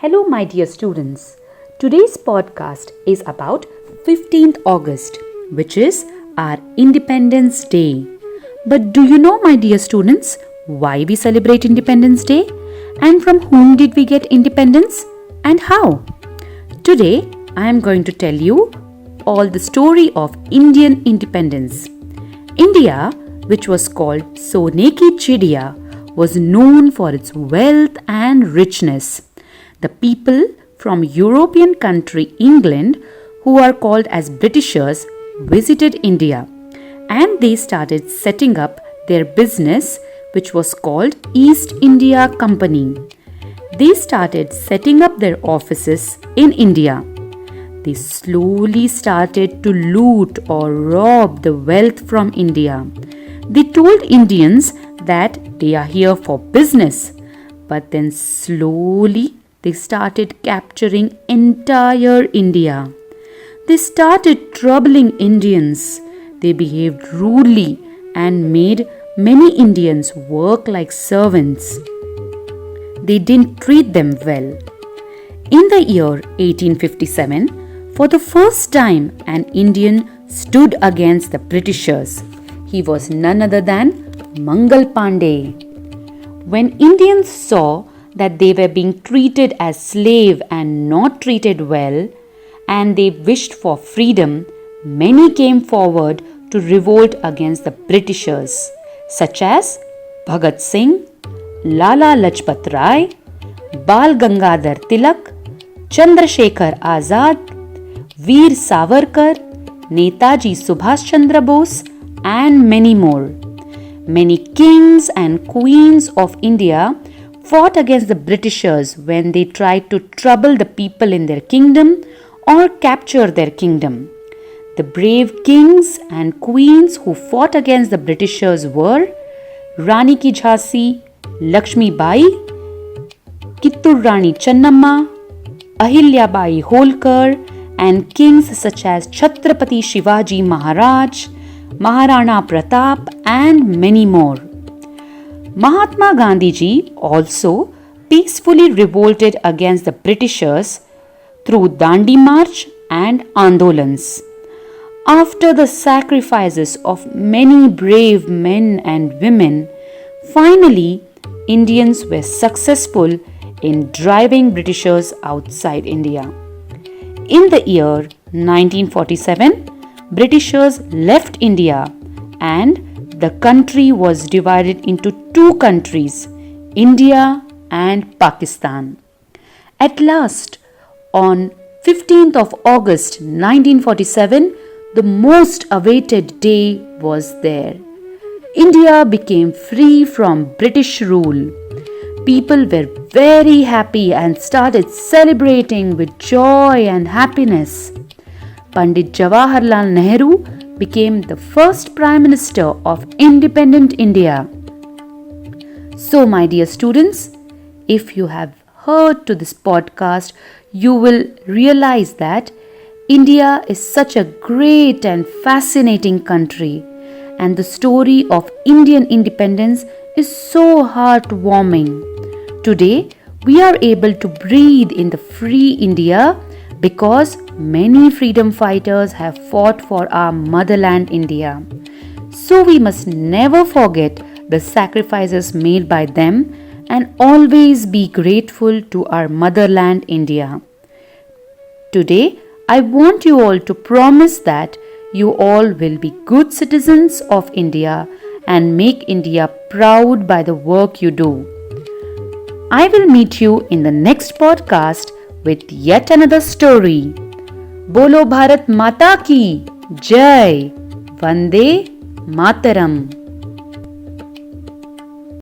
Hello, my dear students. Today's podcast is about 15th August, which is our Independence Day. But do you know, my dear students, why we celebrate Independence Day? And from whom did we get independence? And how? Today, I am going to tell you all the story of Indian independence. India, which was called Sone ki Chidiya, was known for its wealth and richness. The people from European country England, who are called as Britishers, visited India and they started setting up their business, which was called East India Company. They started setting up their offices in India. They slowly started to loot or rob the wealth from India. They told Indians that they are here for business, but then slowly they started capturing entire India. They started troubling Indians. They behaved rudely and made many Indians work like servants. They didn't treat them well. In the year 1857, for the first time, an Indian stood against the Britishers. He was none other than Mangal Pandey. When Indians saw that they were being treated as slaves and not treated well, and they wished for freedom, many came forward to revolt against the Britishers, such as Bhagat Singh, Lala Lajpat Rai, Bal Gangadhar Tilak, Chandrasekhar Azad, Veer Savarkar, Netaji Subhash Chandra Bose, and many more. Many kings and queens of India fought against the Britishers when they tried to trouble the people in their kingdom or capture their kingdom. The brave kings and queens who fought against the Britishers were Rani Ki Jhansi, Lakshmi Bai, Kittur Rani Channamma, Ahilya Bai Holkar, and kings such as Chhatrapati Shivaji Maharaj, Maharana Pratap, and many more. Mahatma Gandhi ji also peacefully revolted against the Britishers through Dandi March and Andolans. After the sacrifices of many brave men and women, finally Indians were successful in driving Britishers outside India. In the year 1947, Britishers left India and the country was divided into two countries, India and Pakistan. At last, on 15th of August 1947, the most awaited day was there. India became free from British rule. People were very happy and started celebrating with joy and happiness. Pandit Jawaharlal Nehru became the first Prime Minister of independent India. So, my dear students, if you have heard to this podcast, you will realize that India is such a great and fascinating country, and the story of Indian independence is so heartwarming. Today, we are able to breathe in the free India because many freedom fighters have fought for our motherland India. So we must never forget the sacrifices made by them and always be grateful to our motherland India. Today, I want you all to promise that you all will be good citizens of India and make India proud by the work you do. I will meet you in the next podcast with yet another story. Bolo Bharat Mata Ki Jai, Vande Mataram.